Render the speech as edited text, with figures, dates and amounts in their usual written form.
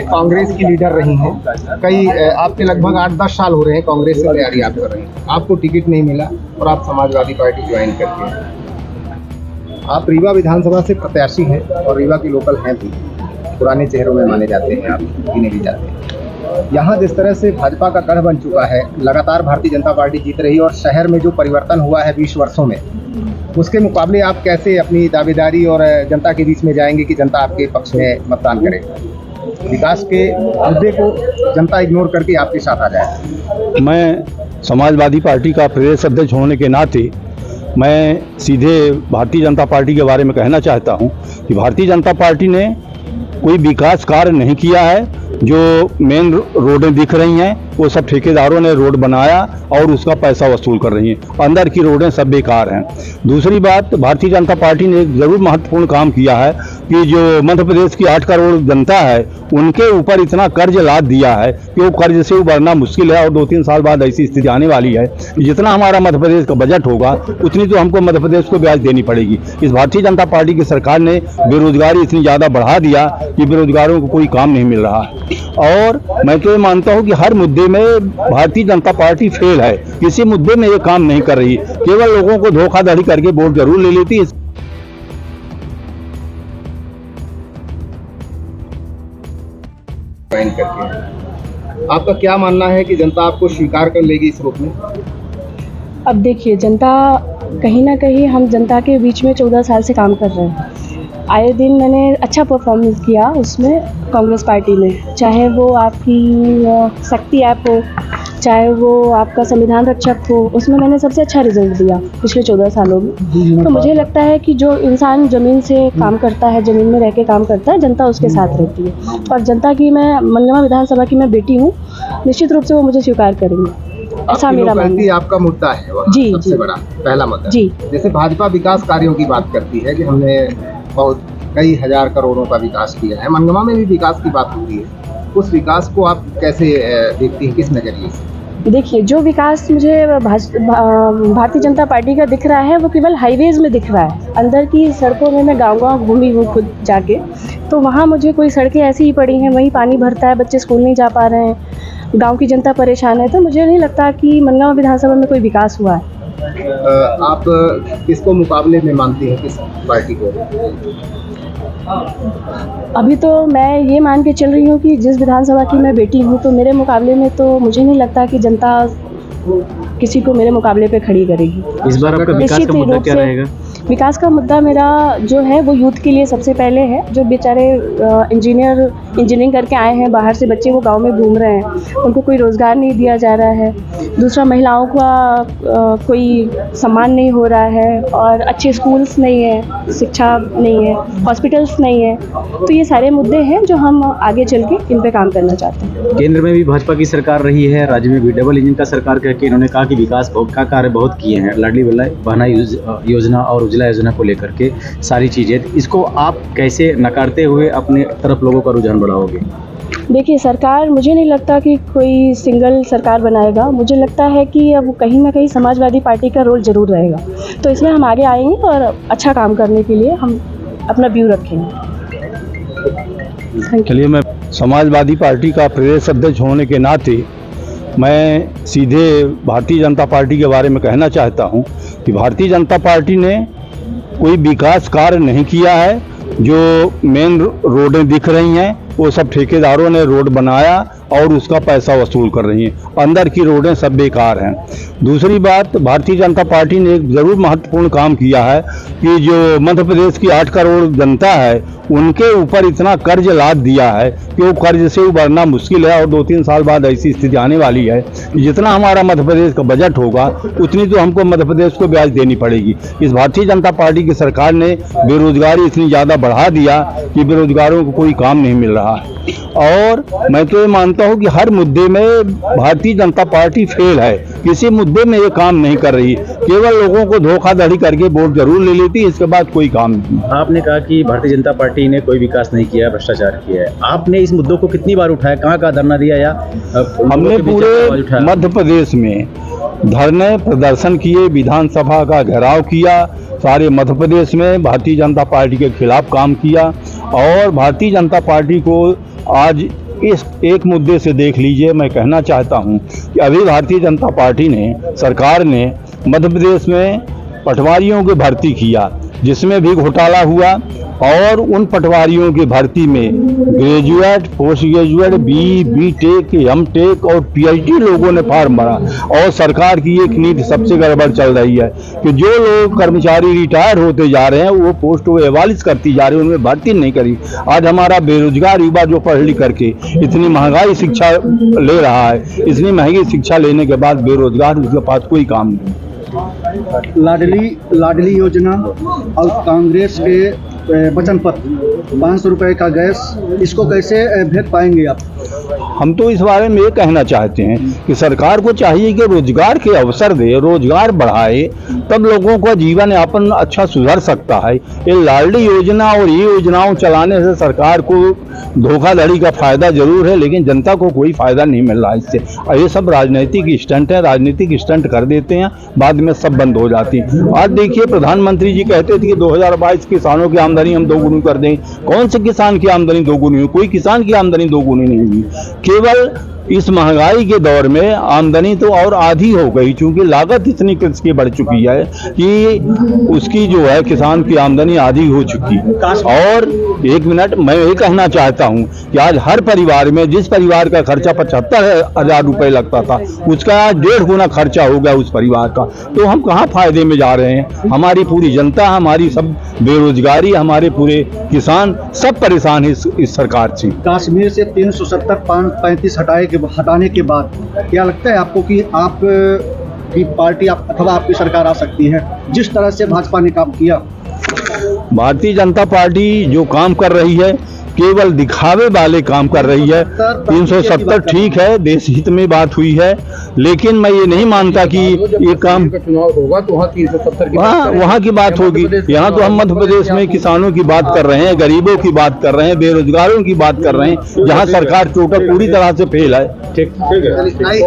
कांग्रेस की लीडर रही हैं कई आपके लगभग 8-10 साल हो रहे हैं कांग्रेस से तैयारी आप कर रही हैं, आपको टिकट नहीं मिला और आप समाजवादी पार्टी ज्वाइन करके हैं। आप रीवा विधानसभा से प्रत्याशी हैं और रीवा की लोकल हैं भी, पुराने चेहरों में माने जाते हैं, आप गिने भी जाते हैं। यहाँ जिस तरह से भाजपा का गढ़ बन चुका है, लगातार भारतीय जनता पार्टी जीत रही है और शहर में जो परिवर्तन हुआ है 20 वर्षों में, उसके मुकाबले आप कैसे अपनी दावेदारी और जनता के बीच में जाएंगे कि जनता आपके पक्ष में मतदान करे, विकास के मुद्दे को जनता इग्नोर करके आपके साथ आ जाए? मैं समाजवादी पार्टी का प्रदेश अध्यक्ष होने के नाते मैं सीधे भारतीय जनता पार्टी के बारे में कहना चाहता हूं कि भारतीय जनता पार्टी ने कोई विकास कार्य नहीं किया है। जो मेन रोडें दिख रही हैं वो सब ठेकेदारों ने रोड बनाया और उसका पैसा वसूल कर रही हैं, अंदर की रोडें सब बेकार हैं। दूसरी बात, भारतीय जनता पार्टी ने एक ज़रूर महत्वपूर्ण काम किया है कि जो मध्य प्रदेश की 8 करोड़ जनता है उनके ऊपर इतना कर्ज लाद दिया है कि वो कर्ज से उबरना मुश्किल है और 2-3 साल बाद ऐसी स्थिति आने वाली है कि जितना हमारा मध्य प्रदेश का बजट होगा उतनी तो हमको मध्य प्रदेश को ब्याज देनी पड़ेगी। इस भारतीय जनता पार्टी की सरकार ने बेरोजगारी इतनी ज़्यादा बढ़ा दिया कि बेरोजगारों को कोई काम नहीं मिल रहा है। और मैं तो ये मानता हूँ कि हर मुद्दे में भारतीय जनता पार्टी फेल है, किसी मुद्दे में ये काम नहीं कर रही, केवल लोगों को धोखाधड़ी करके वोट जरूर ले लेती है। आपका क्या मानना है कि जनता आपको स्वीकार कर लेगी इस रूप में? अब देखिए, जनता कहीं ना कहीं, हम जनता के बीच में 14 साल से काम कर रहे हैं। आए दिन मैंने अच्छा परफॉर्मेंस किया उसमें कांग्रेस पार्टी में, चाहे वो आपकी शक्ति ऐप हो, चाहे वो आपका संविधान रक्षक हो, उसमें मैंने सबसे अच्छा रिजल्ट दिया पिछले 14 सालों में। तो मुझे लगता है कि जो इंसान ज़मीन से काम करता है, ज़मीन में रह के काम करता है, जनता उसके साथ रहती है। और जनता की, मैं मनगवा विधानसभा की मैं बेटी हूँ, निश्चित रूप से वो मुझे स्वीकार करेंगे, ऐसा मेरा मानना है। आपका मुद्दा है जी, सबसे बड़ा पहला मुद्दा जी। जैसे भाजपा विकास कार्यों की बात करती है कि हमने बहुत कई हजार करोड़ों का विकास किया है, मनगवा में भी विकास की बात होती है, उस विकास को आप कैसे देखती हैं, किस नजरिए से? देखिए, जो विकास मुझे भारतीय जनता पार्टी का दिख रहा है वो केवल हाईवेज़ में दिख रहा है। अंदर की सड़कों में मैं गांव-गांव घूमी हूँ खुद जाके, तो वहाँ मुझे कोई सड़कें ऐसी ही पड़ी हैं, वहीं पानी भरता है, बच्चे स्कूल नहीं जा पा रहे हैं, गांव की जनता परेशान है। तो मुझे नहीं लगता कि मनगवा विधानसभा में कोई विकास हुआ है। आप किसको मुकाबले में मानती हैं, किस पार्टी को? अभी तो मैं ये मान के चल रही हूँ कि जिस विधानसभा की मैं बेटी हूँ, तो मेरे मुकाबले में तो मुझे नहीं लगता कि जनता किसी को मेरे मुकाबले पे खड़ी करेगी। इस बार आपका विकास का मुद्दा क्या रहेगा? विकास का मुद्दा मेरा जो है वो यूथ के लिए सबसे पहले है। जो बेचारे इंजीनियरिंग करके आए हैं बाहर से बच्चे, वो गांव में घूम रहे हैं, उनको कोई रोज़गार नहीं दिया जा रहा है। दूसरा, महिलाओं का कोई सम्मान नहीं हो रहा है और अच्छे स्कूल्स नहीं है, शिक्षा नहीं है, हॉस्पिटल्स नहीं है। तो ये सारे मुद्दे हैं जो हम आगे चल के इन पर काम करना चाहते हैं। केंद्र में भी भाजपा की सरकार रही है, राज्य में भी डबल इंजन का सरकार कह के इन्होंने कहा कि विकास का कार्य बहुत किए हैं, लाडली बहना योजना और उज्ज्वला योजना को लेकर के सारी चीज़ें, इसको आप कैसे नकारते हुए अपने तरफ लोगों का रुझान बढ़ाओगे? देखिए, सरकार, मुझे नहीं लगता कि कोई सिंगल सरकार बनाएगा। मुझे लगता है कि अब कहीं ना कहीं समाजवादी पार्टी का रोल ज़रूर रहेगा, तो इसमें हम आगे आएंगे और अच्छा काम करने के लिए हम अपना व्यू रखेंगे। चलिए, मैं समाजवादी पार्टी का प्रदेश अध्यक्ष होने के नाते मैं सीधे भारतीय जनता पार्टी के बारे में कहना चाहता हूं कि भारतीय जनता पार्टी ने कोई विकास कार्य नहीं किया है। जो मेन रोडें दिख रही हैं वो सब ठेकेदारों ने रोड बनाया और उसका पैसा वसूल कर रही हैं, अंदर की रोडें सब बेकार हैं। दूसरी बात, भारतीय जनता पार्टी ने एक ज़रूर महत्वपूर्ण काम किया है कि जो मध्य प्रदेश की 8 करोड़ जनता है उनके ऊपर इतना कर्ज लाद दिया है कि वो कर्ज से उबरना मुश्किल है और 2-3 साल बाद ऐसी स्थिति आने वाली है कि जितना हमारा मध्य प्रदेश का बजट होगा उतनी तो हमको मध्य प्रदेश को ब्याज देनी पड़ेगी। इस भारतीय जनता पार्टी की सरकार ने बेरोजगारी इतनी ज़्यादा बढ़ा दिया कि बेरोजगारों को कोई काम नहीं मिल रहा है। और मैं तो ये मानता हूँ कि हर मुद्दे में भारतीय जनता पार्टी फेल है, किसी मुद्दे में ये काम नहीं कर रही, केवल लोगों को धोखाधड़ी करके वोट जरूर ले लेती है, इसके बाद कोई काम नहीं। आपने कहा कि भारतीय जनता पार्टी ने कोई विकास नहीं किया, भ्रष्टाचार किया है। आपने इस मुद्दों को कितनी बार उठाया, कहाँ धरना दिया, या हमने पूरे मध्य प्रदेश में धरने प्रदर्शन किए, विधानसभा का घेराव किया, सारे मध्य प्रदेश में भारतीय जनता पार्टी के खिलाफ काम किया और भारतीय जनता पार्टी को आज इस एक मुद्दे से देख लीजिए, मैं कहना चाहता हूं कि अभी भारतीय जनता पार्टी ने, सरकार ने मध्य प्रदेश में पटवारियों की भर्ती किया, जिसमें भी घोटाला हुआ, और उन पटवारियों की भर्ती में graduate, post graduate, B.Tech, M.Tech और पीएचडी लोगों ने फॉर्म भरा। और सरकार की एक नीति सबसे गड़बड़ चल रही है कि जो लोग कर्मचारी रिटायर होते जा रहे हैं वो पोस्ट को एवालिश करती जा रही है, उनमें भर्ती नहीं करी। आज हमारा बेरोजगार युवा जो पढ़ लिख करके इतनी महंगाई शिक्षा ले रहा है, इतनी महंगी शिक्षा लेने के बाद बेरोजगार, उसके पास कोई काम नहीं। लाडली योजना और कांग्रेस के वचन पत्र 500 रुपए का गैस, इसको कैसे भेज पाएंगे आप? हम तो इस बारे में ये कहना चाहते हैं कि सरकार को चाहिए कि रोजगार के अवसर दे, रोजगार बढ़ाए, तब लोगों का जीवन यापन अच्छा सुधर सकता है। ये लाडली योजना और ये योजनाओं चलाने से सरकार को धोखाधड़ी का फायदा जरूर है, लेकिन जनता को कोई फायदा नहीं मिल रहा इससे। और ये सब राजनीतिक स्टंट है, राजनीतिक स्टंट कर देते हैं, बाद में सब बंद हो जाती है। आज देखिए, प्रधानमंत्री जी कहते थे कि 2022 किसानों की आमदनी हम दोगुनी कर देंगे। कौन से किसान की आमदनी दोगुनी हुई? कोई किसान की आमदनी दोगुनी नहीं हुई। केवल इस महंगाई के दौर में आमदनी तो और आधी हो गई, क्योंकि लागत इतनी कृषि की बढ़ चुकी है कि उसकी जो है किसान की आमदनी आधी हो चुकी है। और एक मिनट, मैं ये कहना चाहता हूं कि आज हर परिवार में, जिस परिवार का खर्चा 75,000 रुपए लगता था, उसका 1.5 गुना खर्चा हो गया उस परिवार का। तो हम कहाँ फायदे में जा रहे हैं? हमारी पूरी जनता, हमारी सब बेरोजगारी, हमारे पूरे किसान सब परेशान है इस सरकार से। कश्मीर से 370-35 हटाने के बाद क्या लगता है आपको कि आप की पार्टी अथवा आपकी सरकार आ सकती है, जिस तरह से भाजपा ने काम किया? भारतीय जनता पार्टी जो काम कर रही है, केवल दिखावे वाले काम कर रही है। 370 ठीक है, देश हित में बात हुई है, लेकिन मैं ये नहीं मानता कि ये काम चुनाव होगा तो वहाँ 370 वहाँ की बात होगी। यहाँ तो हम मध्य प्रदेश में किसानों की बात कर रहे हैं, गरीबों की बात कर रहे हैं, बेरोजगारों की बात कर रहे हैं, जहाँ सरकार टोटल पूरी तरह से फेल है। ठीक है।